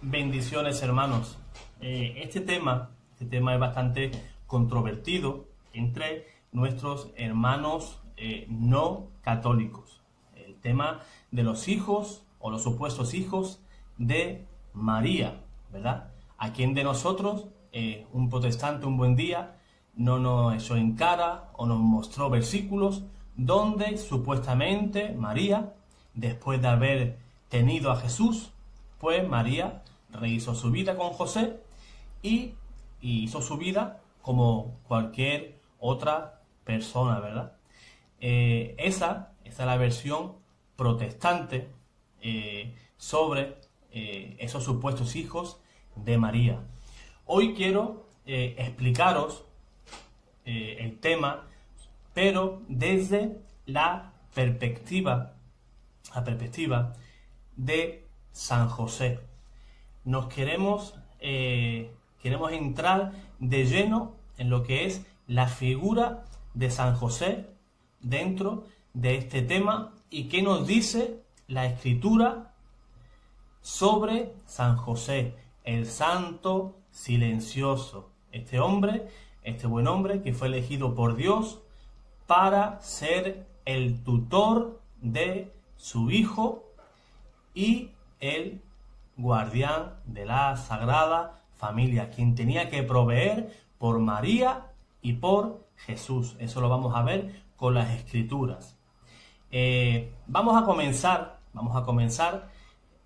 Bendiciones, hermanos. Este tema es bastante controvertido entre nuestros hermanos no católicos. El tema de los hijos o los supuestos hijos de María, ¿verdad? ¿A quién de nosotros, un protestante, un buen día, no nos echó en cara o nos mostró versículos donde supuestamente María, después de haber tenido a Jesús, pues María rehizo su vida con José y hizo su vida como cualquier otra persona, ¿verdad? Esa es la versión protestante sobre esos supuestos hijos de María. Hoy quiero explicaros el tema, pero desde la perspectiva de San José. Nos queremos entrar de lleno en lo que es la figura de San José dentro de este tema y qué nos dice la Escritura sobre San José, el santo silencioso. Este buen hombre que fue elegido por Dios para ser el tutor de su hijo y el guardián de la Sagrada Familia, quien tenía que proveer por María y por Jesús. Eso lo vamos a ver con las Escrituras. Vamos a comenzar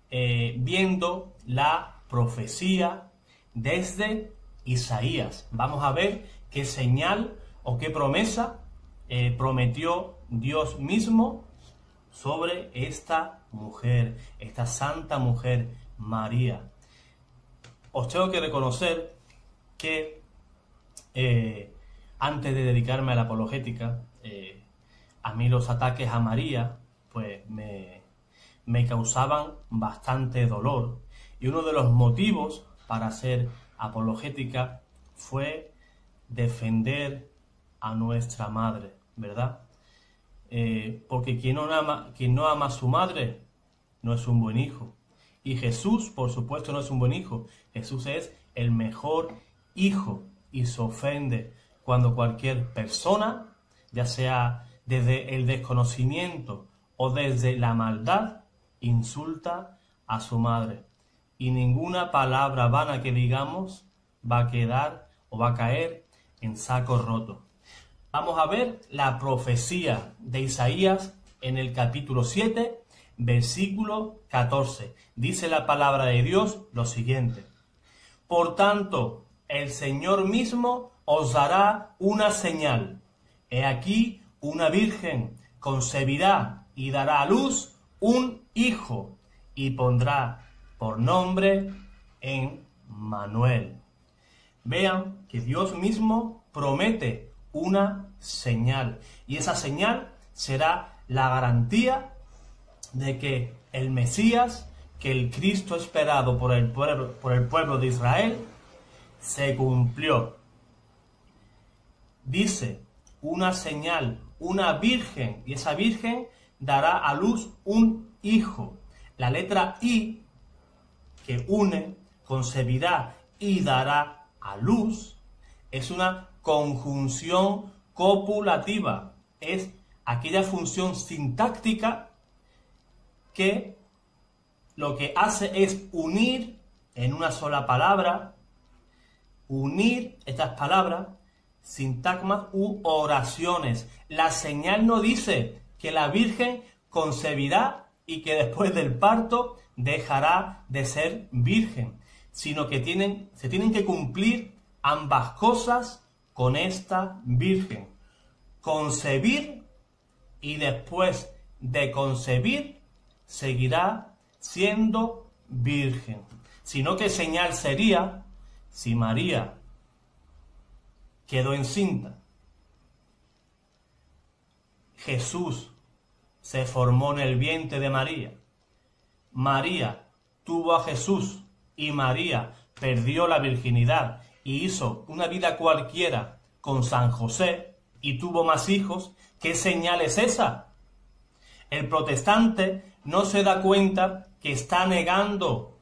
viendo la profecía desde Isaías. Vamos a ver qué señal o qué promesa prometió Dios mismo sobre esta mujer, esta santa mujer, María. Os tengo que reconocer que antes de dedicarme a la apologética, a mí los ataques a María pues me causaban bastante dolor, y uno de los motivos para hacer apologética fue defender a nuestra madre, ¿verdad? Porque quien no ama a su madre no es un buen hijo. Y Jesús, por supuesto, no es un buen hijo. Jesús es el mejor hijo y se ofende cuando cualquier persona, ya sea desde el desconocimiento o desde la maldad, insulta a su madre. Y ninguna palabra vana que digamos va a quedar o va a caer en saco roto. Vamos a ver la profecía de Isaías en el capítulo 7, versículo 14. Dice la palabra de Dios lo siguiente: Por tanto, el Señor mismo os dará una señal. He aquí, una virgen concebirá y dará a luz un hijo, y pondrá por nombre Emmanuel. Vean que Dios mismo promete una señal, y esa señal será la garantía de que el Mesías, que el Cristo esperado por el pueblo de Israel, se cumplió. Dice, una señal, una virgen, y esa virgen dará a luz un hijo. La letra I, que une, concebirá y dará a luz, es una conjunción copulativa. Es aquella función sintáctica que lo que hace es unir en una sola palabra, unir estas palabras, sintagmas u oraciones. La señal no dice que la Virgen concebirá y que después del parto dejará de ser virgen, sino que se tienen que cumplir ambas cosas con esta Virgen. Concebir, y después de concebir seguirá siendo virgen. Sino que señal sería si María quedó encinta, Jesús se formó en el vientre de María, María tuvo a Jesús y María perdió la virginidad y hizo una vida cualquiera con San José y tuvo más hijos. ¿Qué señal es esa? El protestante no se da cuenta que está negando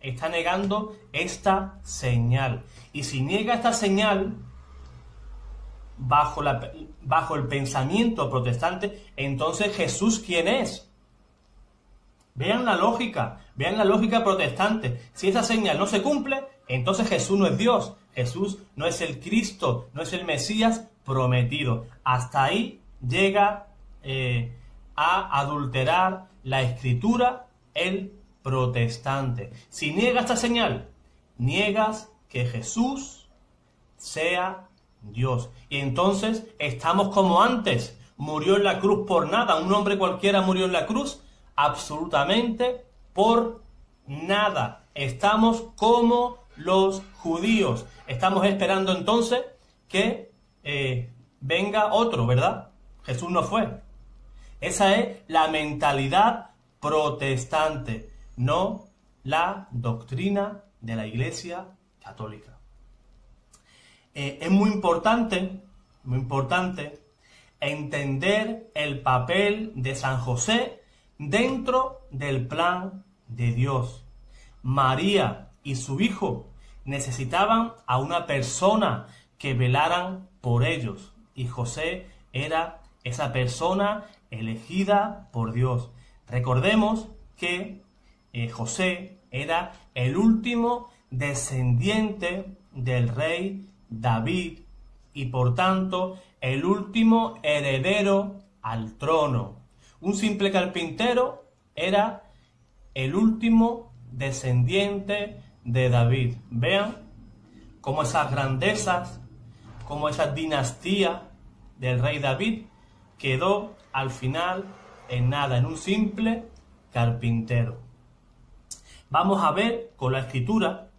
esta señal. Y si niega esta señal, bajo el pensamiento protestante, entonces Jesús, ¿quién es? Vean la lógica protestante. Si esa señal no se cumple, entonces Jesús no es Dios, Jesús no es el Cristo, no es el Mesías prometido. Hasta ahí llega a adulterar la Escritura el protestante. Si niega esta señal, niegas que Jesús sea Dios. Y entonces estamos como antes. Murió en la cruz por nada. Un hombre cualquiera murió en la cruz absolutamente por nada. Estamos como los judíos. Estamos esperando entonces que venga otro, ¿verdad? Jesús no fue. Esa es la mentalidad protestante, no la doctrina de la Iglesia Católica. Es muy importante entender el papel de San José dentro del plan de Dios. María y su hijo necesitaban a una persona que velaran por ellos, y José era esa persona elegida por Dios. Recordemos que José era el último descendiente del rey David y por tanto el último heredero al trono. Un simple carpintero era el último descendiente de David. Vean cómo esas grandezas, cómo esa dinastía del rey David quedó al final en nada, en un simple carpintero. Vamos a ver con la Escritura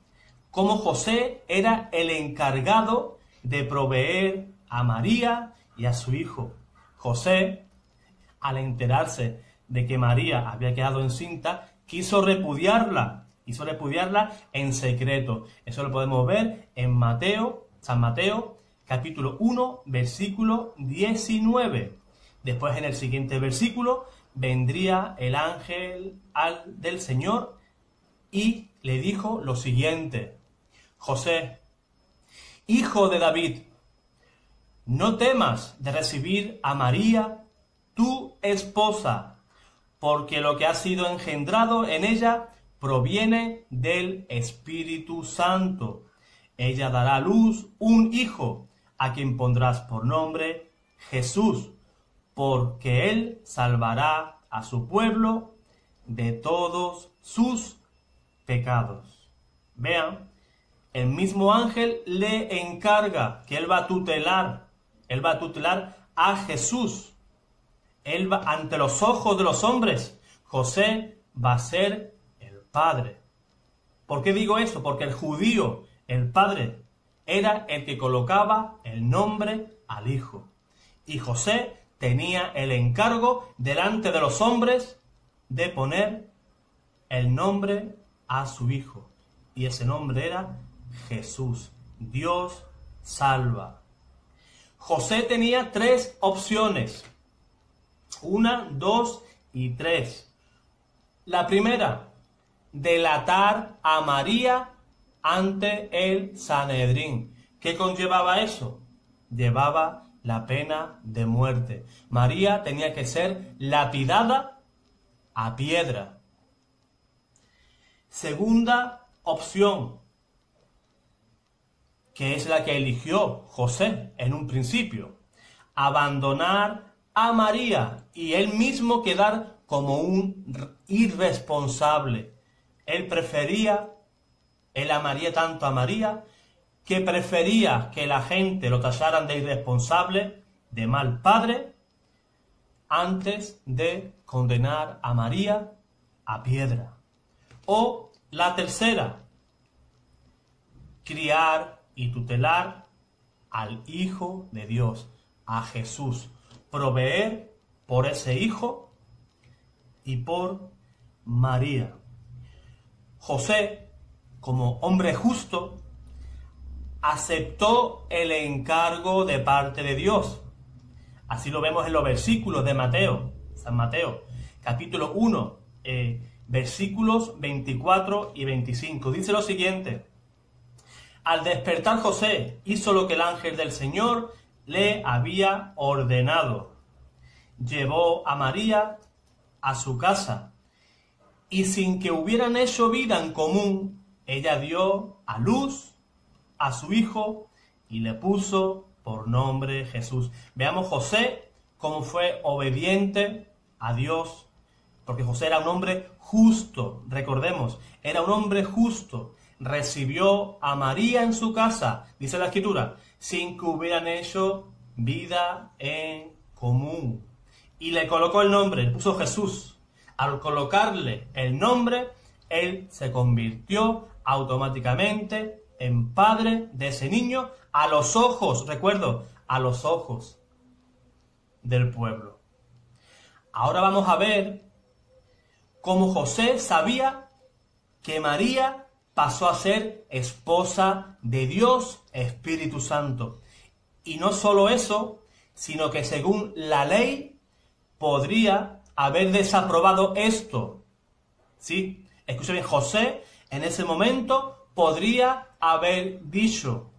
cómo José era el encargado de proveer a María y a su hijo. José, al enterarse de que María había quedado encinta, quiso repudiarla en secreto. Eso lo podemos ver en San Mateo, capítulo 1, versículo 19. Después, en el siguiente versículo, vendría el ángel del Señor y le dijo lo siguiente: José, hijo de David, no temas de recibir a María, tu esposa, porque lo que ha sido engendrado en ella proviene del Espíritu Santo. Ella dará a luz un hijo, a quien pondrás por nombre Jesús, porque él salvará a su pueblo de todos sus pecados. Vean, el mismo ángel le encarga que él va a tutelar a Jesús. Él va, ante los ojos de los hombres, José va a ser el padre. ¿Por qué digo eso? Porque el judío, el padre, era el que colocaba el nombre al hijo. Y José tenía el encargo delante de los hombres de poner el nombre a su hijo. Y ese nombre era Jesús. Dios salva. José tenía 3 opciones. 1, 2 y 3. La primera, delatar a María ante el Sanedrín. ¿Qué conllevaba eso? Llevaba la pena de muerte. María tenía que ser lapidada a piedra. Segunda opción, que es la que eligió José en un principio: abandonar a María y él mismo quedar como un irresponsable. Él amaría tanto a María que prefería que la gente lo tacharan de irresponsable, de mal padre, antes de condenar a María a piedra. O la tercera, criar y tutelar al Hijo de Dios, a Jesús, proveer por ese Hijo y por María. José, como hombre justo, aceptó el encargo de parte de Dios. Así lo vemos en los versículos de San Mateo, capítulo 1, versículos 24 y 25. Dice lo siguiente: al despertar José hizo lo que el ángel del Señor le había ordenado. Llevó a María a su casa y sin que hubieran hecho vida en común, ella dio a luz a su hijo y le puso por nombre Jesús. Veamos José cómo fue obediente a Dios, porque José era un hombre justo, recordemos, era un hombre justo. Recibió a María en su casa, dice la Escritura, sin que hubieran hecho vida en común. Y le colocó el nombre, le puso Jesús. Al colocarle el nombre, él se convirtió automáticamente en padre de ese niño a los ojos, recuerdo, a los ojos del pueblo. Ahora vamos a ver cómo José sabía que María pasó a ser esposa de Dios Espíritu Santo. Y no solo eso, sino que según la ley podría haber desaprobado esto. ¿Sí? Escuchen bien, José en ese momento podría haber dicho: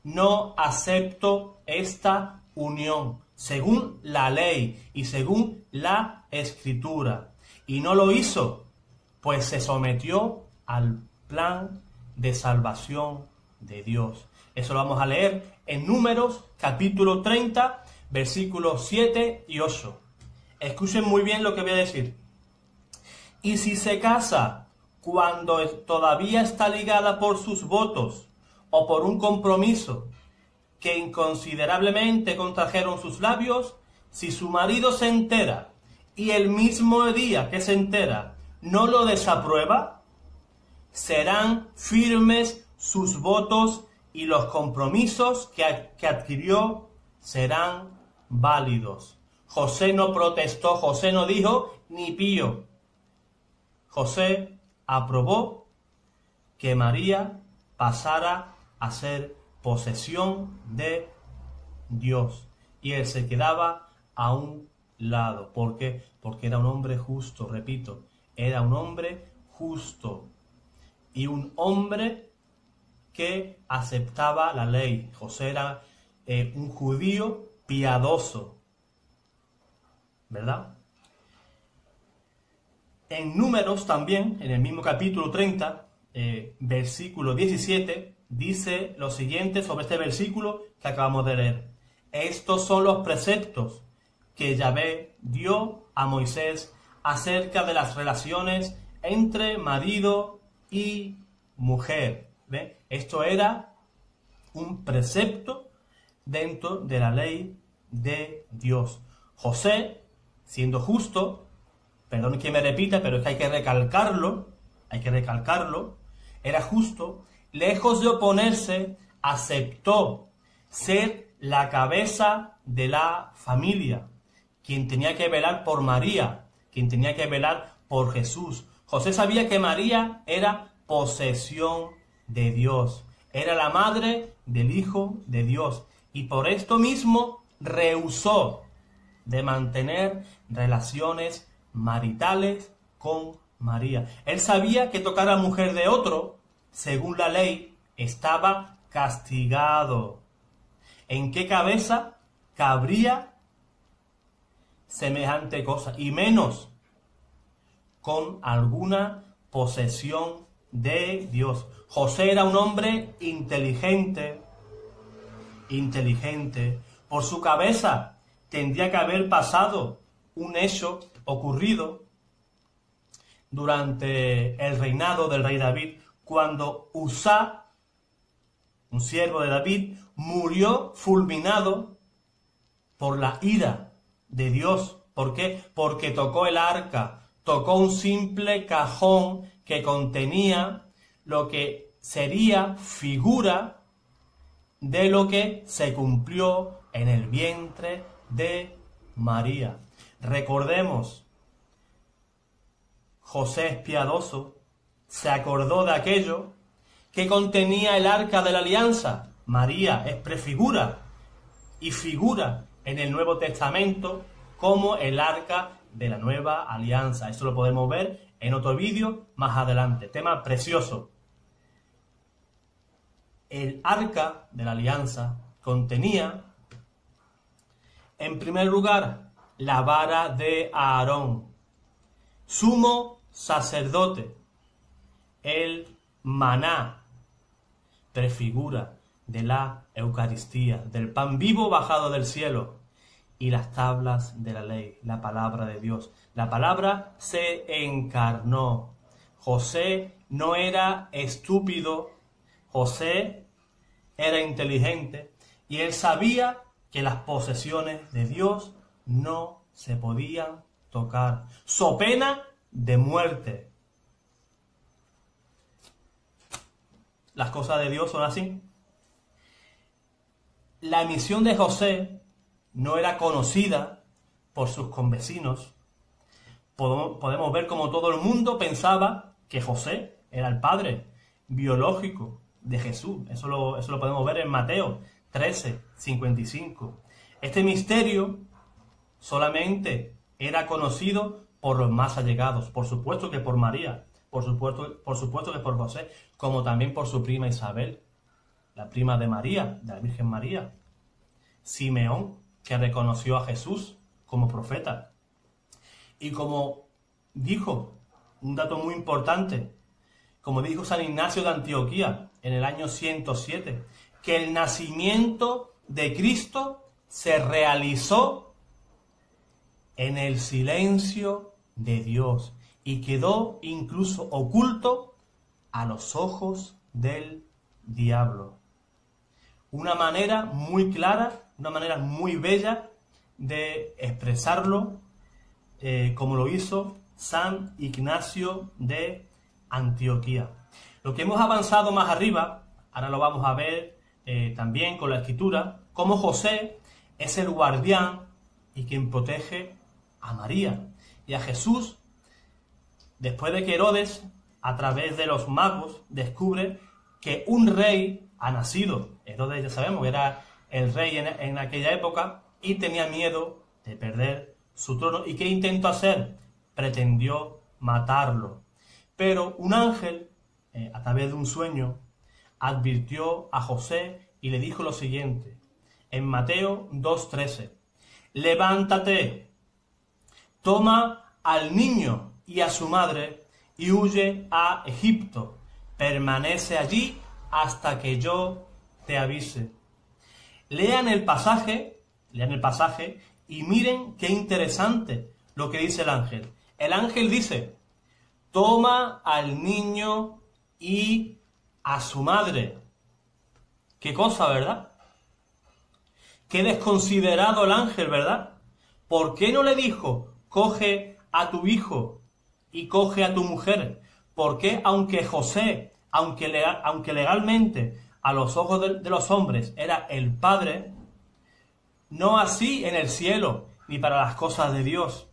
no acepto esta unión, según la ley y según la Escritura. Y no lo hizo, pues se sometió al plan de salvación de Dios. Eso lo vamos a leer en Números, capítulo 30, versículos 7 y 8. Escuchen muy bien lo que voy a decir. Y si se casa cuando todavía está ligada por sus votos o por un compromiso que inconsiderablemente contrajeron sus labios, si su marido se entera y el mismo día que se entera no lo desaprueba, serán firmes sus votos y los compromisos que adquirió serán válidos. José no protestó, José no dijo ni pío. José aprobó que María pasara a ser posesión de Dios. Y él se quedaba a un lado. ¿Por qué? Porque era un hombre justo, repito, era un hombre justo. Y un hombre que aceptaba la ley. José era un judío piadoso, ¿verdad? En Números también, en el mismo capítulo 30, versículo 17, dice lo siguiente sobre este versículo que acabamos de leer. Estos son los preceptos que Yahvé dio a Moisés acerca de las relaciones entre marido y mujer. ¿Ve? Esto era un precepto dentro de la ley de Dios. José, siendo justo, perdón que me repita, pero es que hay que recalcarlo, era justo, lejos de oponerse, aceptó ser la cabeza de la familia, quien tenía que velar por María, quien tenía que velar por Jesús. José sabía que María era posesión de Dios, era la madre del Hijo de Dios, y por esto mismo rehusó de mantener relaciones maritales con María. Él sabía que tocar a mujer de otro, según la ley, estaba castigado. ¿En qué cabeza cabría semejante cosa? Y menos con alguna posesión de Dios. José era un hombre inteligente. Por su cabeza tendría que haber pasado un hecho ocurrido durante el reinado del rey David, cuando Uzá, un siervo de David, murió fulminado por la ira de Dios. ¿Por qué? Porque tocó el arca, tocó un simple cajón que contenía lo que sería figura de lo que se cumplió en el vientre de María. Recordemos, José es piadoso, se acordó de aquello que contenía el arca de la alianza. María es prefigura y figura en el Nuevo Testamento como el arca de la nueva alianza. Esto lo podemos ver en otro vídeo más adelante. Tema precioso. El arca de la alianza contenía, en primer lugar, la vara de Aarón, sumo sacerdote, el maná, prefigura de la Eucaristía, del pan vivo bajado del cielo, y las tablas de la ley, la palabra de Dios. La palabra se encarnó. José no era estúpido, José era inteligente, y él sabía que las posesiones de Dios no se podían tocar, so pena de muerte. Las cosas de Dios son así. La misión de José no era conocida por sus convecinos. Podemos ver como todo el mundo pensaba que José era el padre biológico de Jesús. Eso lo podemos ver en Mateo 13:55. Este misterio solamente era conocido por los más allegados, por supuesto que por María, por supuesto que por José, como también por su prima Isabel, la prima de María, de la Virgen María. Simeón, que reconoció a Jesús como profeta. Y como dijo, un dato muy importante, como dijo San Ignacio de Antioquía en el año 107, que el nacimiento de Cristo se realizó en el silencio de Dios y quedó incluso oculto a los ojos del diablo. Una manera muy clara, una manera muy bella de expresarlo, como lo hizo San Ignacio de Antioquía. Lo que hemos avanzado más arriba, ahora lo vamos a ver también con la Escritura, cómo José es el guardián y quien protege a María y a Jesús, después de que Herodes, a través de los magos, descubre que un rey ha nacido. Herodes, ya sabemos que era el rey en aquella época y tenía miedo de perder su trono. ¿Y qué intentó hacer? Pretendió matarlo. Pero un ángel, a través de un sueño, advirtió a José y le dijo lo siguiente, en Mateo 2:13, levántate, toma al niño y a su madre y huye a Egipto, permanece allí hasta que yo te avise. Lean el pasaje y miren qué interesante lo que dice el ángel. El ángel dice, toma al niño y a su madre. Qué cosa, ¿verdad? Qué desconsiderado el ángel, ¿verdad? ¿Por qué no le dijo, coge a tu hijo y coge a tu mujer? ¿Por qué, aunque José, aunque legalmente a los ojos de los hombres era el padre, no así en el cielo ni para las cosas de Dios?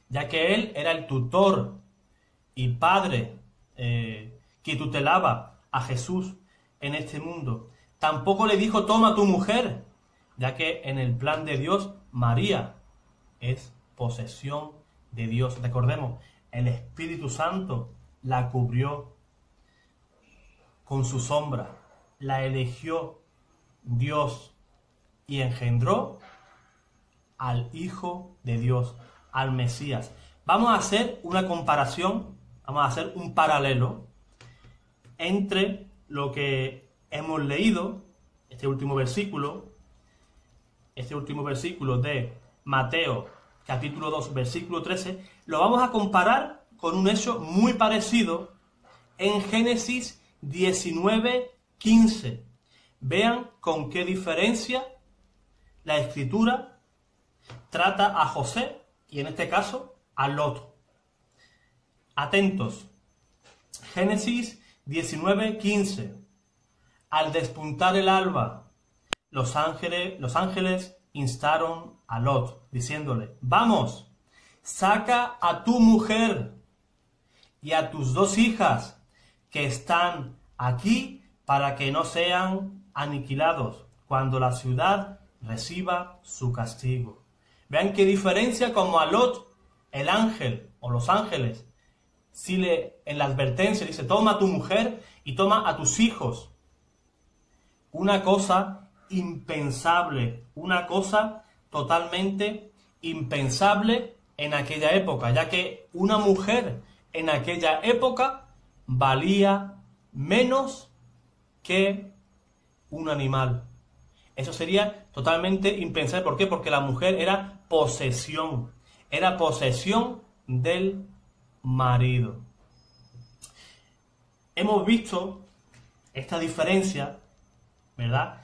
Ya que él era el tutor y padre que tutelaba a Jesús en este mundo. Tampoco le dijo, toma a tu mujer, ya que en el plan de Dios, María es posesión de Dios. Recordemos, el Espíritu Santo la cubrió con su sombra, la eligió Dios y engendró al Hijo de Dios, al Mesías. Vamos a hacer una comparación, vamos a hacer un paralelo entre lo que hemos leído, este último versículo de Mateo, capítulo 2, versículo 13, lo vamos a comparar con un hecho muy parecido en Génesis 19:15. Vean con qué diferencia la Escritura trata a José y en este caso a Lot. Atentos. Génesis 19:15. Al despuntar el alba, los ángeles instaron a Lot, diciéndole, vamos, saca a tu mujer y a tus 2 hijas que están aquí para que no sean aniquilados cuando la ciudad reciba su castigo. Vean qué diferencia, como a Lot el ángel o los ángeles, en la advertencia dice, toma a tu mujer y toma a tus hijos. Una cosa impensable, una cosa totalmente impensable en aquella época, ya que una mujer en aquella época valía menos que un animal. Eso sería totalmente impensable. ¿Por qué? Porque la mujer era posesión del marido. Hemos visto esta diferencia, ¿verdad?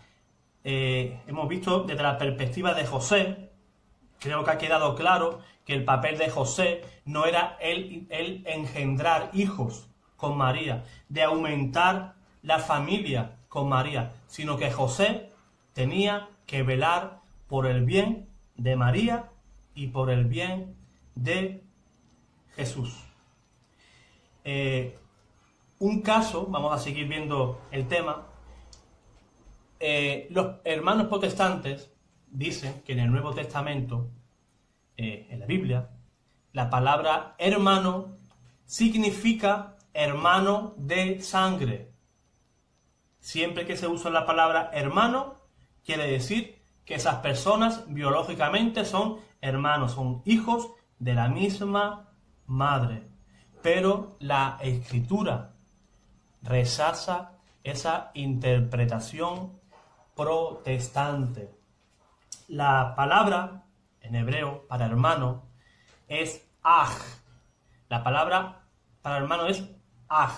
Hemos visto desde la perspectiva de José. Creo que ha quedado claro que el papel de José no era el engendrar hijos con María, de aumentar la familia con María, sino que José tenía que velar por el bien de María y por el bien de Jesús. Un caso, vamos a seguir viendo el tema. Los hermanos protestantes dicen que en el Nuevo Testamento, en la Biblia, la palabra hermano significa hermano de sangre. Siempre que se usa la palabra hermano, quiere decir que esas personas biológicamente son hermanos, son hijos de la misma madre. Pero la Escritura rechaza esa interpretación protestante. La palabra en hebreo para hermano es aj. La palabra para hermano es aj.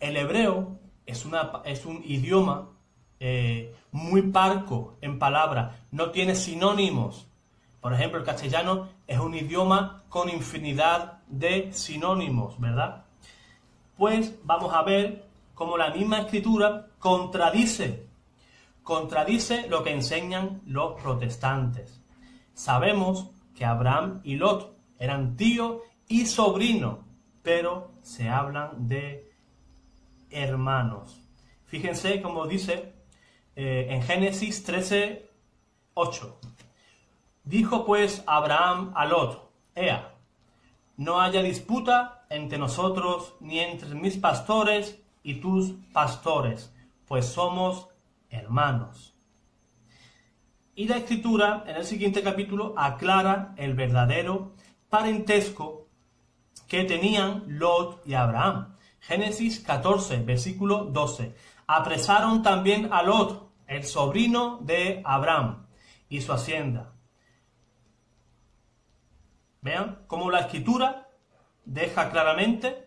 El hebreo es un idioma muy parco en palabras, no tiene sinónimos. Por ejemplo, el castellano es un idioma con infinidad de sinónimos, ¿verdad? Pues vamos a ver cómo la misma Escritura contradice lo que enseñan los protestantes. Sabemos que Abraham y Lot eran tío y sobrino, pero se hablan de hermanos. Fíjense cómo dice en Génesis 13:8. Dijo pues Abraham a Lot, Ea, no haya disputa entre nosotros ni entre mis pastores y tus pastores, pues somos hermanos. Y la Escritura en el siguiente capítulo aclara el verdadero parentesco que tenían Lot y Abraham. Génesis 14, versículo 12. Apresaron también a Lot, el sobrino de Abraham, y su hacienda. Vean cómo la Escritura deja claramente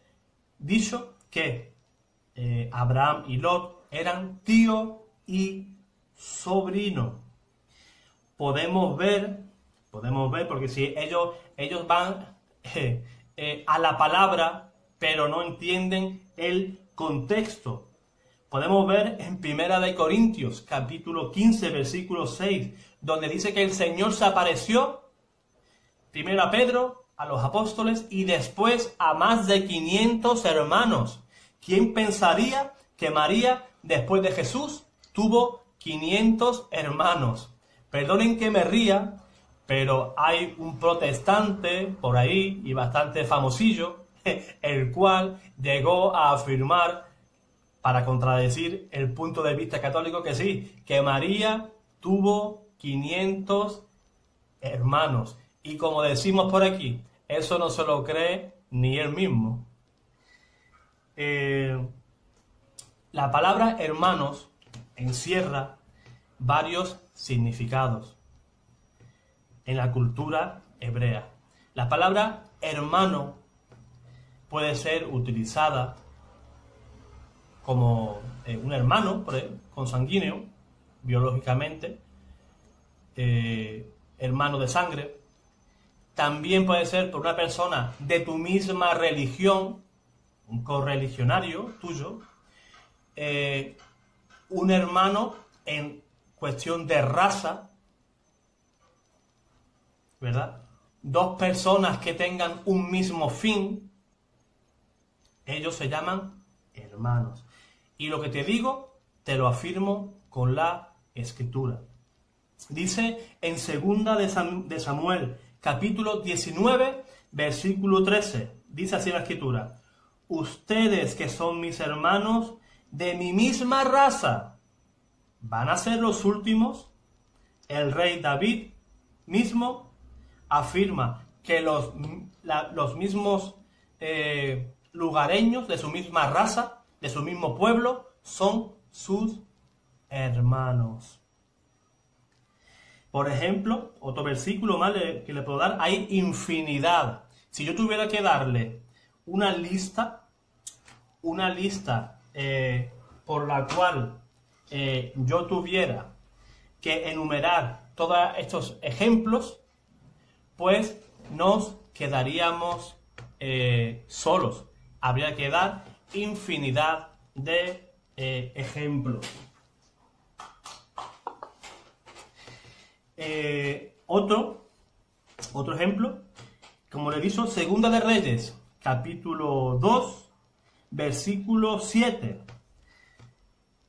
dicho que Abraham y Lot eran tío y sobrino. Podemos ver, porque si ellos van a la palabra, pero no entienden el contexto. Podemos ver en 1 Corintios, capítulo 15, versículo 6, donde dice que el Señor se apareció primero a Pedro, a los apóstoles, y después a más de 500 hermanos. ¿Quién pensaría que María, después de Jesús, tuvo 500 hermanos? Perdonen que me ría, pero hay un protestante por ahí, y bastante famosillo, el cual llegó a afirmar, para contradecir el punto de vista católico, que sí, que María tuvo 500 hermanos. Y como decimos por aquí, eso no se lo cree ni él mismo. La palabra hermanos encierra varios significados en la cultura hebrea. La palabra hermano puede ser utilizada como un hermano consanguíneo, biológicamente, hermano de sangre. También puede ser por una persona de tu misma religión, un correligionario tuyo, un hermano en cuestión de raza, ¿verdad? Dos personas que tengan un mismo fin, ellos se llaman hermanos. Y lo que te digo, te lo afirmo con la Escritura. Dice en 2 de Samuel, capítulo 19, versículo 13. Dice así la Escritura: ustedes que son mis hermanos de mi misma raza, ¿van a ser los últimos? El rey David mismo afirma que los mismos lugareños de su misma raza, de su mismo pueblo, son sus hermanos. Por ejemplo, otro versículo más que le puedo dar, hay infinidad. Si yo tuviera que darle una lista por la cual yo tuviera que enumerar todos estos ejemplos, pues nos quedaríamos solos. Habría que dar infinidad de ejemplos. Otro ejemplo, como le he dicho, Segunda de Reyes, capítulo 2, versículo 7.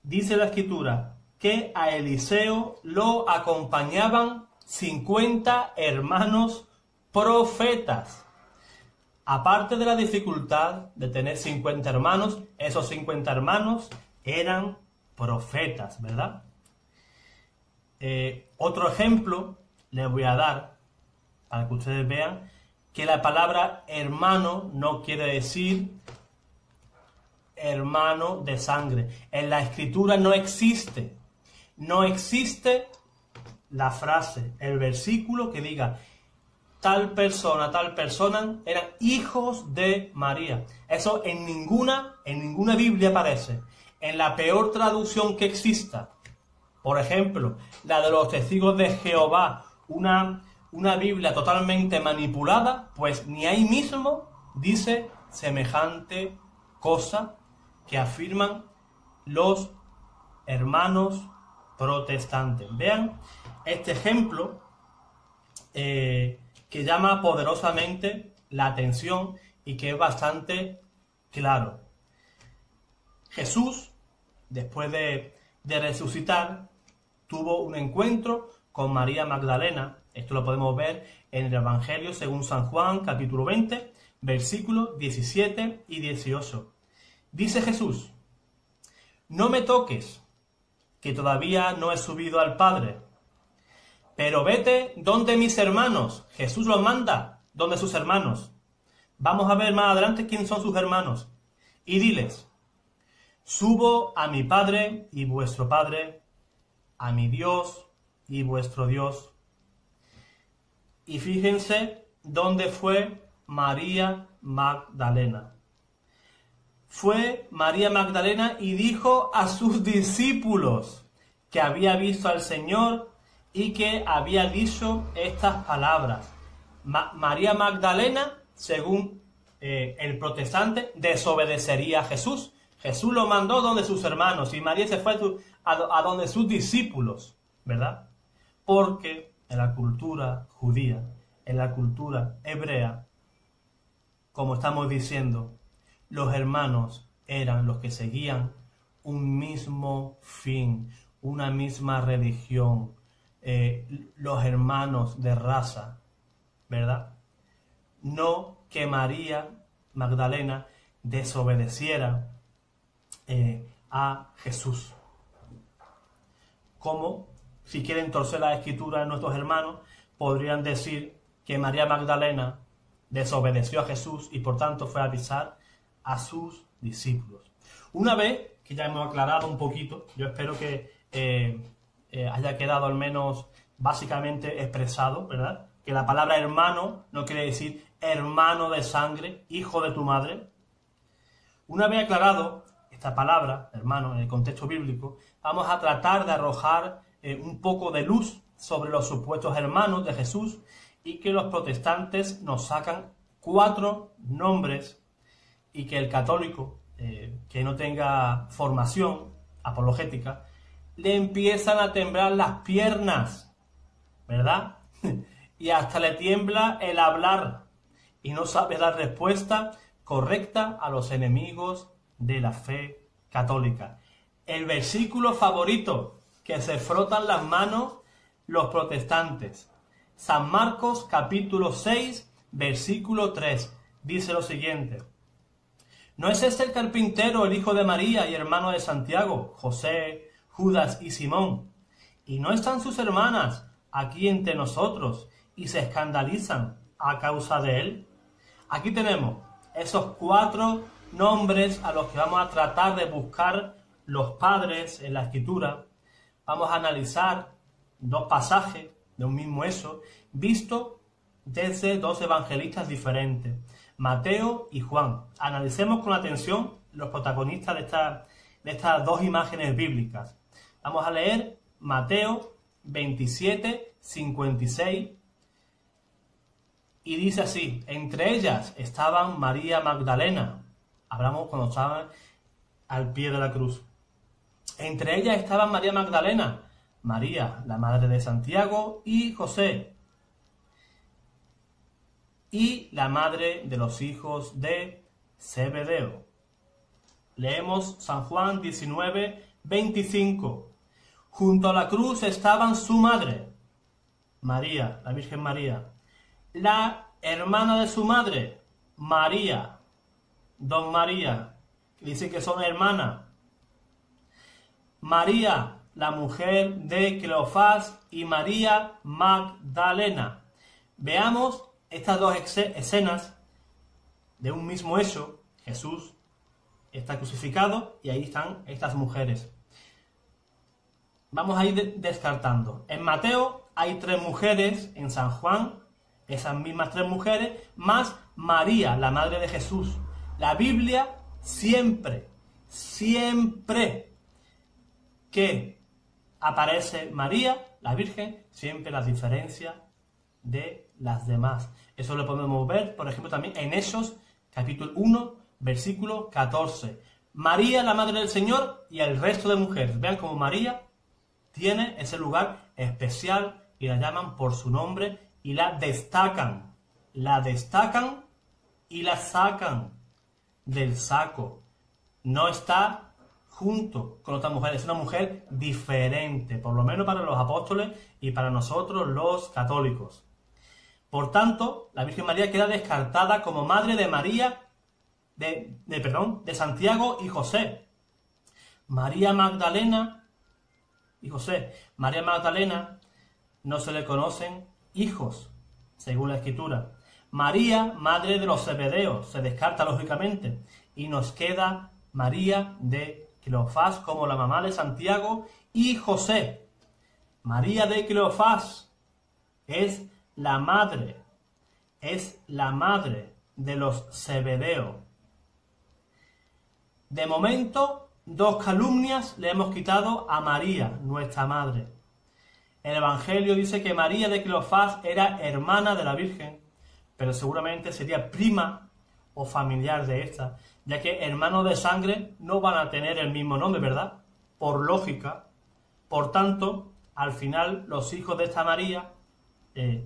Dice la Escritura que a Eliseo lo acompañaban 50 hermanos profetas. Aparte de la dificultad de tener 50 hermanos, esos 50 hermanos eran profetas, ¿verdad? Otro ejemplo les voy a dar para que ustedes vean que la palabra hermano no quiere decir hermano de sangre. En la Escritura no existe la frase, el versículo que diga tal persona eran hijos de María. Eso en ninguna Biblia aparece. En la peor traducción que exista, por ejemplo, la de los Testigos de Jehová, una Biblia totalmente manipulada, pues ni ahí mismo dice semejante cosa que afirman los hermanos protestantes. Vean este ejemplo que llama poderosamente la atención y que es bastante claro. Jesús, después de resucitar, tuvo un encuentro con María Magdalena. Esto lo podemos ver en el Evangelio según San Juan, capítulo 20, versículos 17 y 18. Dice Jesús: no me toques, que todavía no he subido al Padre, pero vete donde mis hermanos. Jesús los manda donde sus hermanos. Vamos a ver más adelante quién son sus hermanos. Y diles: subo a mi Padre y vuestro Padre, a mi Dios y vuestro Dios. Y fíjense dónde fue María Magdalena. Fue María Magdalena y dijo a sus discípulos que había visto al Señor y que había dicho estas palabras. María Magdalena, según el protestante, desobedecería a Jesús. Jesús lo mandó donde sus hermanos y María se fue a donde sus discípulos, ¿verdad? Porque en la cultura judía, en la cultura hebrea, como estamos diciendo, los hermanos eran los que seguían un mismo fin, una misma religión, los hermanos de raza, ¿verdad? No que María Magdalena desobedeciera a Jesús. Como, si quieren torcer la Escritura de nuestros hermanos, podrían decir que María Magdalena desobedeció a Jesús y por tanto fue a avisar a sus discípulos. Una vez que ya hemos aclarado un poquito, yo espero que haya quedado al menos básicamente expresado, ¿verdad? Que la palabra hermano no quiere decir hermano de sangre, hijo de tu madre. Una vez aclarado esta palabra, hermano, en el contexto bíblico, vamos a tratar de arrojar un poco de luz sobre los supuestos hermanos de Jesús y que los protestantes nos sacan 4 nombres y que el católico que no tenga formación apologética le empiezan a temblar las piernas, ¿verdad? Y hasta le tiembla el hablar y no sabe dar respuesta correcta a los enemigos de la fe católica. El versículo favorito que se frotan las manos los protestantes: San Marcos capítulo 6, versículo 3. Dice lo siguiente: ¿No es este el carpintero, el hijo de María y hermano de Santiago, José, Judas y Simón? ¿Y no están sus hermanas aquí entre nosotros y se escandalizan a causa de él? Aquí tenemos esos 4 nombres a los que vamos a tratar de buscar los padres en la Escritura. Vamos a analizar 2 pasajes de un mismo hecho, visto desde 2 evangelistas diferentes, Mateo y Juan. Analicemos con atención los protagonistas de estas 2 imágenes bíblicas. Vamos a leer Mateo 27, 56, y dice así: entre ellas estaban María Magdalena. Hablamos cuando estaban al pie de la cruz. Entre ellas estaban María Magdalena, María, la madre de Santiago y José, y la madre de los hijos de Zebedeo. Leemos San Juan 19, 25. Junto a la cruz estaban su madre, María, la Virgen María, la hermana de su madre, María, Don María, que dice que son hermanas, María, la mujer de Cleofás, y María Magdalena. Veamos estas 2 escenas de un mismo hecho. Jesús está crucificado y ahí están estas mujeres. Vamos a ir descartando. En Mateo hay 3 mujeres, en San Juan esas mismas 3 mujeres, más María, la madre de Jesús. La Biblia siempre que aparece María, la Virgen, siempre la diferencia de las demás. Eso lo podemos ver, por ejemplo, también en Hechos, capítulo 1, versículo 14. María, la madre del Señor, y el resto de mujeres. Vean cómo María tiene ese lugar especial y la llaman por su nombre y la destacan. La destacan y la sacan del saco. No está junto con otras mujeres, es una mujer diferente, por lo menos para los apóstoles y para nosotros los católicos. Por tanto, la Virgen María queda descartada como madre de María, de Santiago y José. María Magdalena y José. María Magdalena no se le conocen hijos, según la Escritura. María, madre de los Zebedeos, se descarta lógicamente, y nos queda María de Cleofás como la mamá de Santiago y José. María de Cleofás es la madre de los Zebedeos. De momento, 2 calumnias le hemos quitado a María, nuestra madre. El Evangelio dice que María de Cleofás era hermana de la Virgen, pero seguramente sería prima o familiar de esta, ya que hermanos de sangre no van a tener el mismo nombre, ¿verdad? Por lógica. Por tanto, al final, los hijos de esta María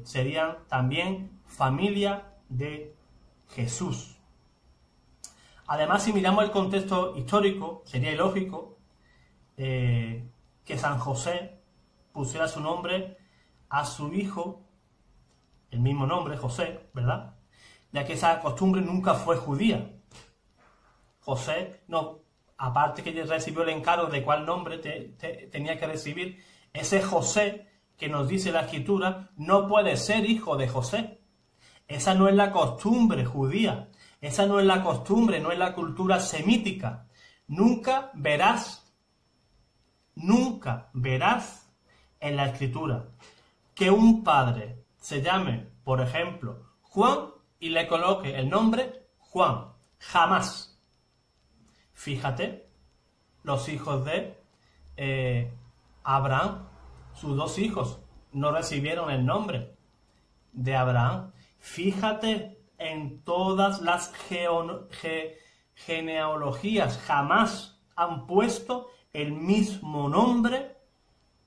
serían también familia de Jesús. Además, si miramos el contexto histórico, sería ilógico que San José pusiera su nombre a su hijo, el mismo nombre, José, ¿verdad? Ya que esa costumbre nunca fue judía. José, no, aparte que recibió el encargo de cuál nombre tenía que recibir, ese José que nos dice la Escritura no puede ser hijo de José. Esa no es la costumbre judía, esa no es la costumbre, no es la cultura semítica. Nunca verás en la Escritura que un padre se llame, por ejemplo, Juan y le coloque el nombre Juan. Jamás. Fíjate, los hijos de Abraham, sus 2 hijos, no recibieron el nombre de Abraham. Fíjate en todas las genealogías, jamás han puesto el mismo nombre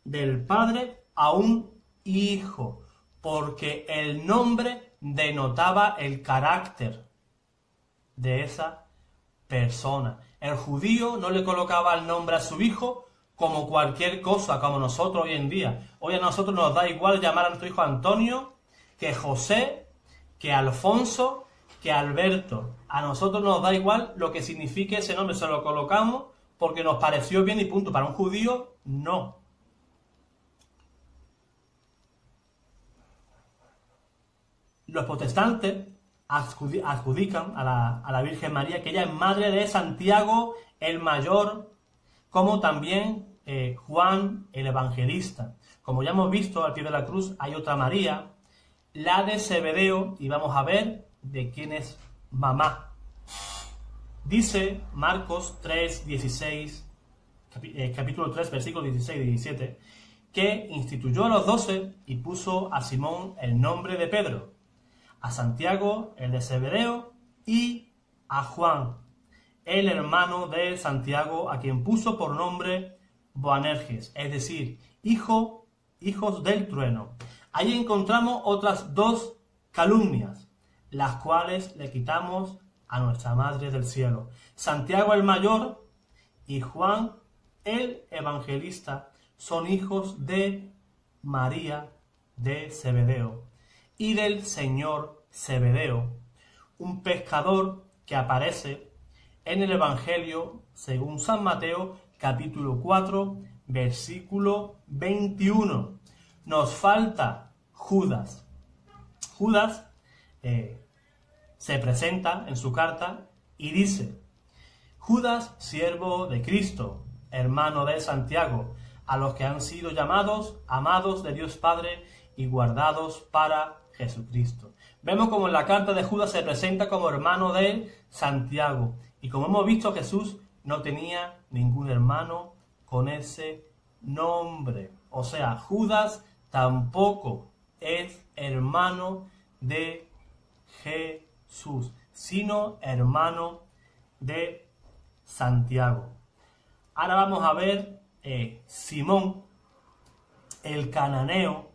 del padre a un hijo, porque el nombre denotaba el carácter de esa persona. El judío no le colocaba el nombre a su hijo como cualquier cosa, como nosotros hoy en día. Hoy a nosotros nos da igual llamar a nuestro hijo Antonio que José, que Alfonso, que Alberto. A nosotros nos da igual lo que signifique ese nombre, se lo colocamos porque nos pareció bien y punto. Para un judío, no. Los protestantes adjudican a la Virgen María que ella es madre de Santiago el Mayor, como también Juan el Evangelista. Como ya hemos visto, al pie de la cruz hay otra María, la de Zebedeo, y vamos a ver de quién es mamá. Dice Marcos 3, 16, capítulo 3, versículos 16 y 17, que instituyó a los 12 y puso a Simón el nombre de Pedro, a Santiago el de Zebedeo y a Juan, el hermano de Santiago, a quien puso por nombre Boanerges, es decir, hijos del trueno. Ahí encontramos otras dos calumnias, las cuales le quitamos a nuestra Madre del Cielo. Santiago el Mayor y Juan el Evangelista son hijos de María de Zebedeo y del señor Zebedeo, un pescador que aparece en el Evangelio según San Mateo, capítulo 4, versículo 21. Nos falta Judas. Judas se presenta en su carta y dice: Judas, siervo de Cristo, hermano de Santiago, a los que han sido llamados, amados de Dios Padre y guardados para Jesucristo. Vemos como en la carta de Judas se presenta como hermano de Santiago. Y como hemos visto, Jesús no tenía ningún hermano con ese nombre. O sea, Judas tampoco es hermano de Jesús, sino hermano de Santiago. Ahora vamos a ver Simón, el cananeo,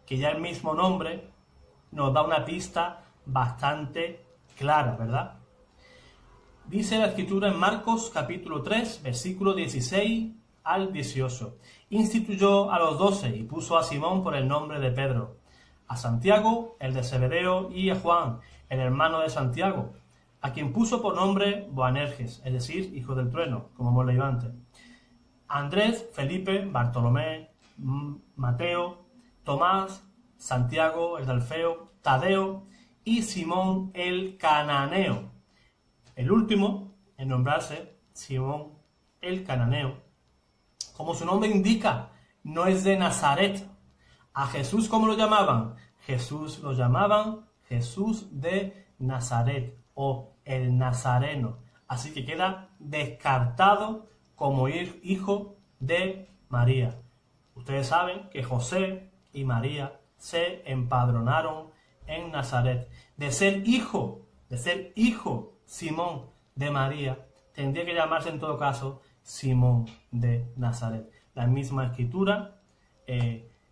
que ya el mismo nombre nos da una pista bastante clara, ¿verdad? Dice la Escritura en Marcos capítulo 3, versículo 16 al 18. Instituyó a los 12 y puso a Simón por el nombre de Pedro, a Santiago, el de Zebedeo, y a Juan, el hermano de Santiago, a quien puso por nombre Boanerges, es decir, hijo del trueno, como hemos leído antes. Andrés, Felipe, Bartolomé, Mateo, Tomás, Santiago, el de Alfeo, Tadeo y Simón el cananeo. El último en nombrarse, Simón el cananeo, como su nombre indica, no es de Nazaret. A Jesús, ¿cómo lo llamaban? Jesús lo llamaban Jesús de Nazaret o el Nazareno. Así que queda descartado como hijo de María. Ustedes saben que José y María se empadronaron en Nazaret. De ser hijo Simón de María, tendría que llamarse en todo caso Simón de Nazaret. La misma escritura,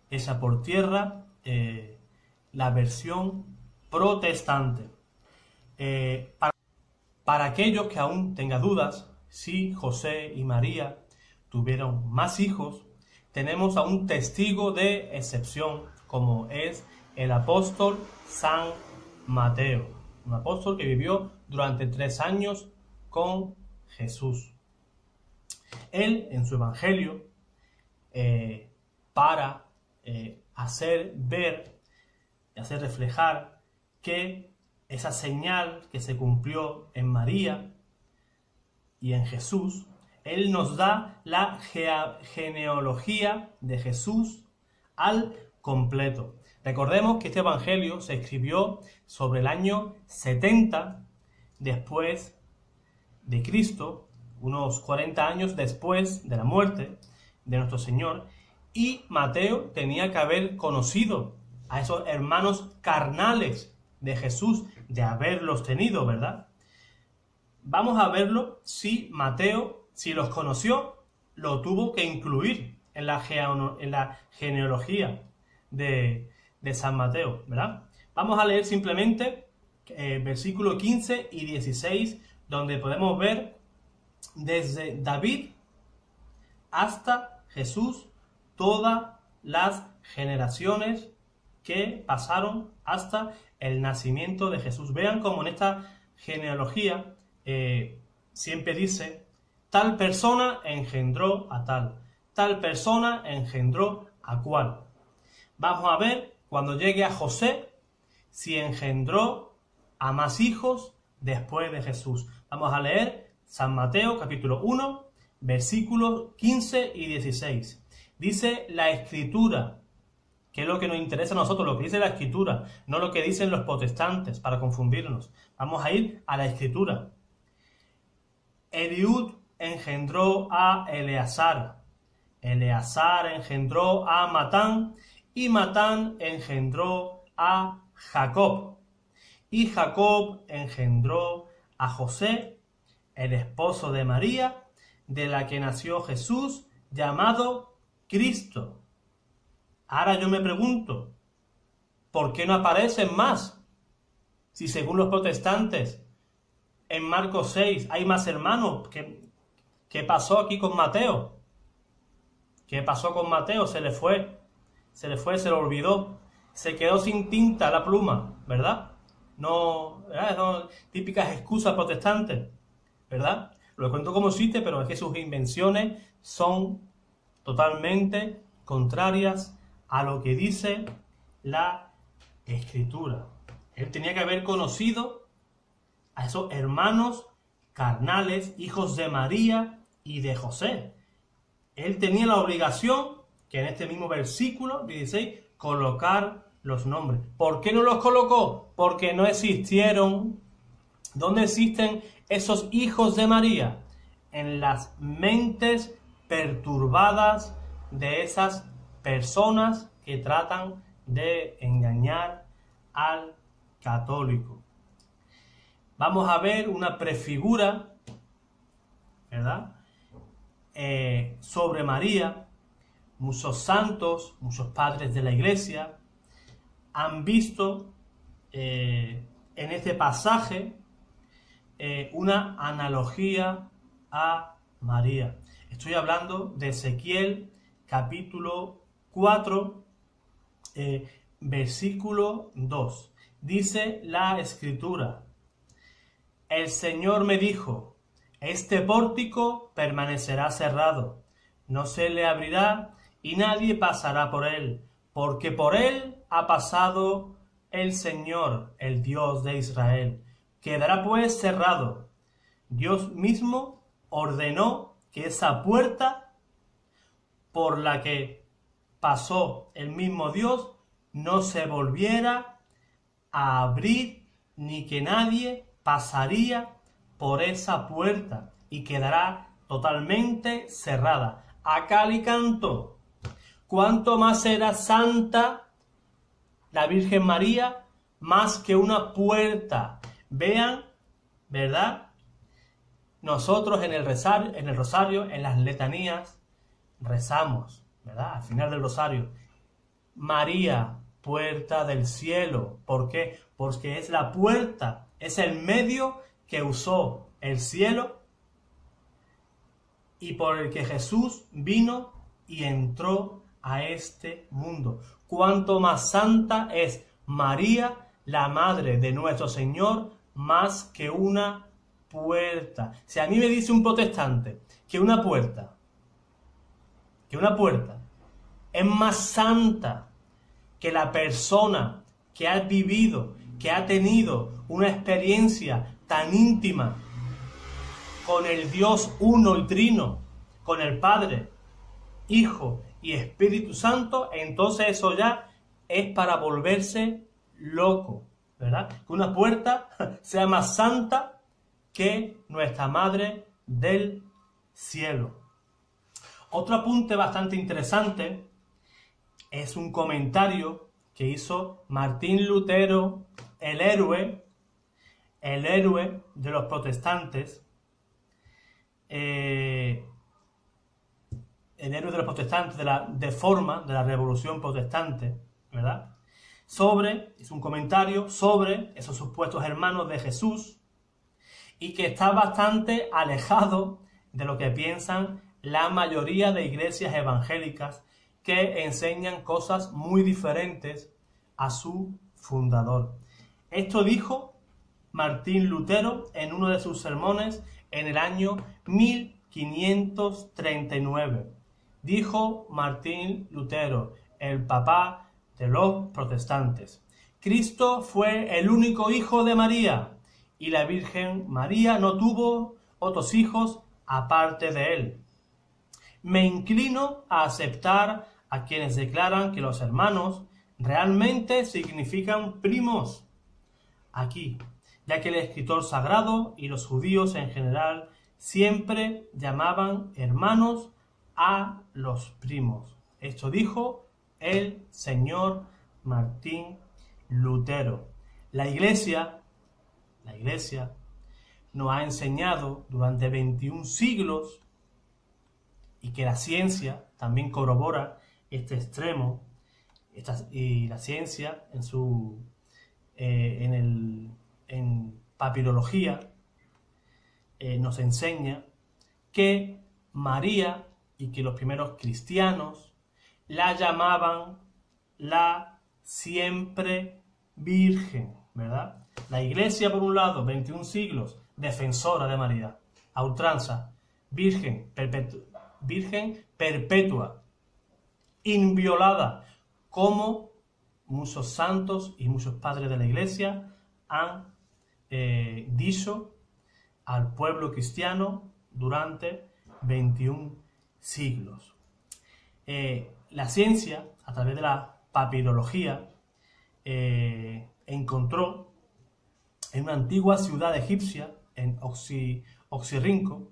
esa por tierra, la versión protestante. Para aquellos que aún tengan dudas, si José y María tuvieron más hijos, tenemos a un testigo de excepción, como es el apóstol San Mateo, un apóstol que vivió durante 3 años con Jesús. Él, en su evangelio, para hacer ver y hacer reflejar que esa señal que se cumplió en María y en Jesús, él nos da la genealogía de Jesús al completo. Recordemos que este evangelio se escribió sobre el año 70 después de Cristo, unos 40 años después de la muerte de nuestro Señor, y Mateo tenía que haber conocido a esos hermanos carnales de Jesús, de haberlos tenido, ¿verdad? Vamos a verlo si Mateo, si los conoció, lo tuvo que incluir en la genealogía de San Mateo, ¿verdad? Vamos a leer simplemente versículos 15 y 16, donde podemos ver desde David hasta Jesús todas las generaciones que pasaron hasta el nacimiento de Jesús. Vean cómo en esta genealogía siempre dice, tal persona engendró a tal persona engendró a cual. Vamos a ver cuando llegue a José si engendró a más hijos después de Jesús. Vamos a leer San Mateo capítulo 1, versículos 15 y 16. Dice la Escritura, que es lo que nos interesa a nosotros, lo que dice la Escritura, no lo que dicen los protestantes para confundirnos. Vamos a ir a la Escritura. Eliud engendró a Eleazar, Eleazar engendró a Matán, y Matán engendró a Jacob, y Jacob engendró a José, el esposo de María, de la que nació Jesús, llamado Cristo. Ahora yo me pregunto, ¿por qué no aparecen más? Si según los protestantes, en Marcos 6 hay más hermanos. ¿Qué pasó aquí con Mateo? ¿Qué pasó con Mateo? Se le lo olvidó. Se quedó sin tinta la pluma, ¿verdad? No, ¿verdad? Son típicas excusas protestantes, ¿verdad? Lo cuento como chiste, pero es que sus invenciones son totalmente contrarias a lo que dice la Escritura. Él tenía que haber conocido a esos hermanos carnales, hijos de María y de José. Él tenía la obligación, que en este mismo versículo 16, colocar los nombres. ¿Por qué no los colocó? Porque no existieron. ¿Dónde existen esos hijos de María? En las mentes perturbadas de esas personas que tratan de engañar al católico. Vamos a ver una prefigura, ¿verdad? Sobre María. Muchos santos, muchos padres de la Iglesia han visto en este pasaje una analogía a María. Estoy hablando de Ezequiel capítulo 4, versículo 2. Dice la Escritura: el Señor me dijo, este pórtico permanecerá cerrado, no se le abrirá y nadie pasará por él, porque por él ha pasado el Señor, el Dios de Israel. Quedará pues cerrado. Dios mismo ordenó que esa puerta por la que pasó el mismo Dios no se volviera a abrir, ni que nadie pasaría por esa puerta y quedará totalmente cerrada. A cal y canto. ¿Cuánto más será santa la Virgen María? Más que una puerta. Vean, ¿verdad? Nosotros en el rosario, en las letanías, rezamos, ¿verdad? Al final del rosario, María, puerta del cielo. ¿Por qué? Porque es la puerta, es el medio que usó el cielo y por el que Jesús vino y entró a este mundo. Cuánto más santa es María, la madre de nuestro Señor, más que una puerta. Si a mí me dice un protestante que una puerta es más santa que la persona que ha vivido, que ha tenido una experiencia tan íntima con el Dios uno y trino, con el Padre, Hijo y Espíritu Santo, entonces eso ya es para volverse loco, ¿verdad? Que una puerta sea más santa que nuestra Madre del cielo. Otro apunte bastante interesante es un comentario que hizo Martín Lutero, el héroe de los protestantes, el héroe de los protestantes, de la Revolución Protestante, ¿verdad? Es un comentario sobre esos supuestos hermanos de Jesús y que está bastante alejado de lo que piensan la mayoría de iglesias evangélicas que enseñan cosas muy diferentes a su fundador. Esto dijo Martín Lutero en uno de sus sermones en el año 1539. Dijo Martín Lutero, el papá de los protestantes: Cristo fue el único hijo de María, y la Virgen María no tuvo otros hijos aparte de él. Me inclino a aceptar a quienes declaran que los hermanos realmente significan primos aquí, ya que el escritor sagrado y los judíos en general siempre llamaban hermanos a los primos. Esto dijo el señor Martín Lutero. La Iglesia nos ha enseñado durante 21 siglos, y que la ciencia también corrobora este extremo, y la ciencia en papirología nos enseña que María y que los primeros cristianos la llamaban la siempre Virgen, ¿verdad? La Iglesia, por un lado, 21 siglos, defensora de María, a ultranza, virgen perpetua, inviolada, como muchos santos y muchos padres de la Iglesia han dicho al pueblo cristiano durante 21 siglos. La ciencia, a través de la papirología, encontró en una antigua ciudad egipcia, en Oxirrinco,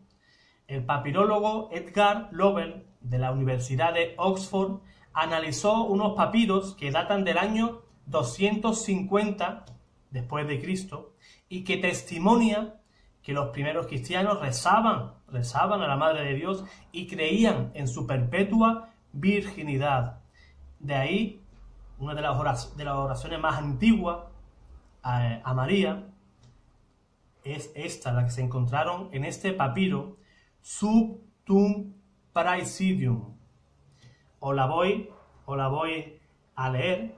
el papirólogo Edgar Lovell de la Universidad de Oxford analizó unos papiros que datan del año 250 después de Cristo y que testimonia que los primeros cristianos rezaban a la Madre de Dios y creían en su perpetua virginidad. De ahí, una de las oraciones más antiguas a María es esta, la que se encontraron en este papiro, Sub Tum Praesidium. Os la voy a leer.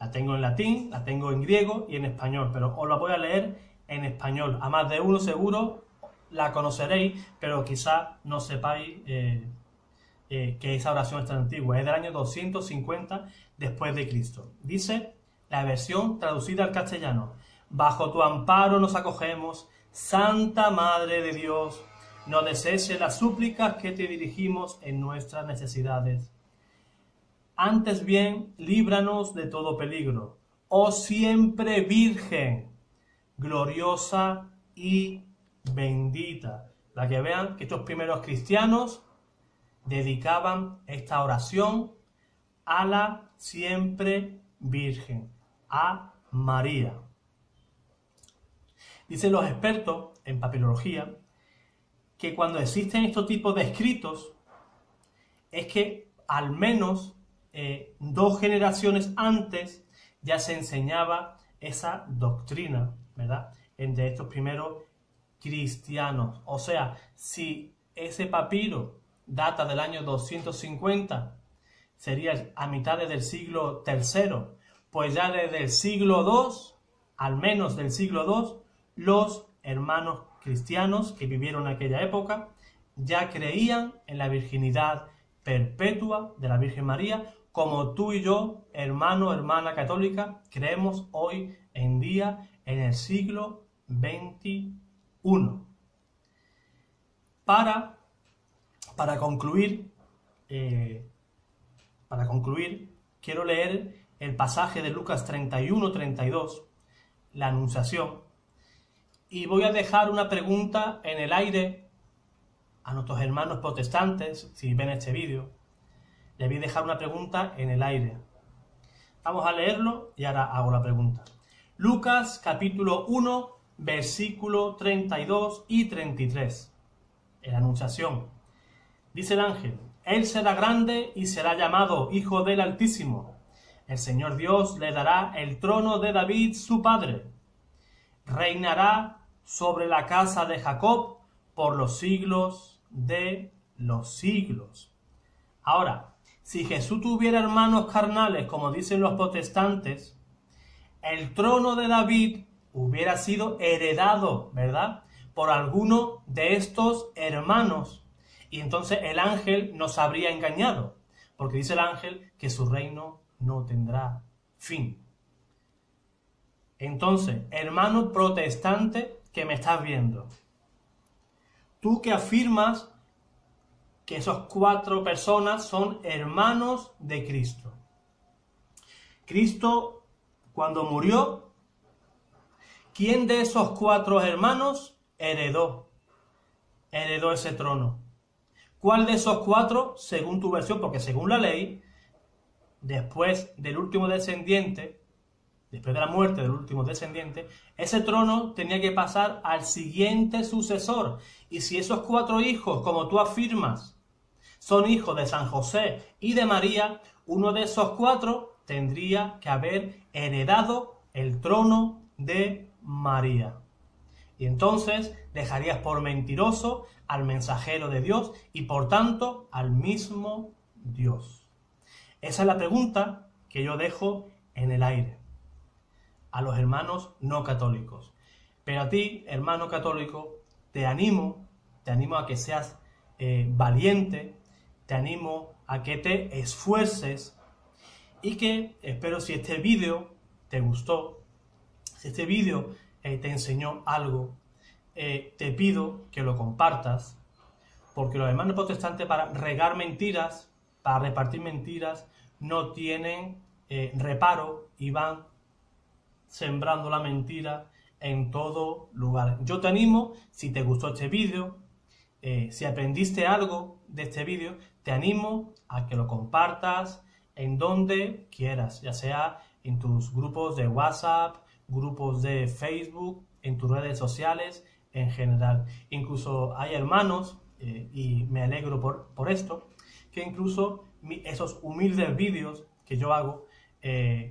La tengo en latín, la tengo en griego y en español, pero os la voy a leer en español. A más de uno seguro la conoceréis, pero quizás no sepáis que esa oración es tan antigua. Es del año 250 después de Cristo. Dice la versión traducida al castellano: bajo tu amparo nos acogemos, Santa Madre de Dios, no deseches las súplicas que te dirigimos en nuestras necesidades. Antes bien, líbranos de todo peligro, oh siempre Virgen, gloriosa y bendita. Para que vean que estos primeros cristianos dedicaban esta oración a la siempre Virgen, a María. Dicen los expertos en papirología que cuando existen estos tipos de escritos es que al menos 2 generaciones antes ya se enseñaba esa doctrina, ¿verdad?, entre estos primeros cristianos. O sea, si ese papiro data del año 250, sería a mitades del siglo III, pues ya desde el siglo II, al menos del siglo II, los hermanos cristianos que vivieron en aquella época ya creían en la virginidad perpetua de la Virgen María, como tú y yo, hermano, hermana católica, creemos hoy en día en el siglo XXI. Para concluir, quiero leer el pasaje de Lucas 31-32, la Anunciación, y voy a dejar una pregunta en el aire a nuestros hermanos protestantes, si ven este vídeo. Le voy a dejar una pregunta en el aire. Vamos a leerlo y ahora hago la pregunta. Lucas capítulo 1, versículo 32 y 33. En la Anunciación. Dice el ángel: Él será grande y será llamado Hijo del Altísimo. El Señor Dios le dará el trono de David su padre. Reinará sobre la casa de Jacob por los siglos de los siglos. Ahora, si Jesús tuviera hermanos carnales, como dicen los protestantes, el trono de David hubiera sido heredado, ¿verdad?, por alguno de estos hermanos. Y entonces el ángel nos habría engañado, porque dice el ángel que su reino no tendrá fin. Entonces, hermano protestante que me estás viendo, tú que afirmas que esos 4 personas son hermanos de Cristo. Cristo, cuando murió, ¿quién de esos 4 hermanos heredó ese trono? ¿Cuál de esos 4, según tu versión? Porque según la ley, después del último descendiente, después de la muerte del último descendiente, ese trono tenía que pasar al siguiente sucesor. Y si esos 4 hijos, como tú afirmas, son hijos de San José y de María, uno de esos 4 tendría que haber heredado el trono de María. Y entonces dejarías por mentiroso al mensajero de Dios y por tanto al mismo Dios. Esa es la pregunta que yo dejo en el aire a los hermanos no católicos. Pero a ti, hermano católico, te animo a que seas valiente, te animo a que te esfuerces y que, espero, si este vídeo te gustó, si este vídeo te enseñó algo, te pido que lo compartas, porque los hermanos protestantes, para regar mentiras, para repartir mentiras, no tienen reparo y van sembrando la mentira en todo lugar. Yo te animo, si te gustó este vídeo, si aprendiste algo de este vídeo, te animo a que lo compartas en donde quieras, ya sea en tus grupos de WhatsApp, grupos de Facebook, en tus redes sociales en general. Incluso hay hermanos, y me alegro por esto, que incluso esos humildes vídeos que yo hago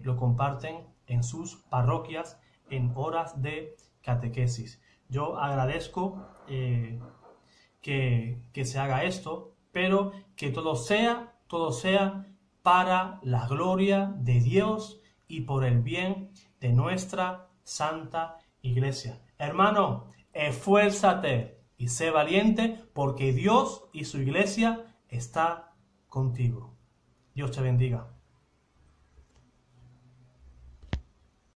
lo comparten en sus parroquias en horas de catequesis. Yo agradezco que se haga esto, pero que todo sea para la gloria de Dios y por el bien de nuestra Santa Iglesia. Hermano, esfuérzate y sé valiente, porque Dios y su Iglesia está contigo. Dios te bendiga.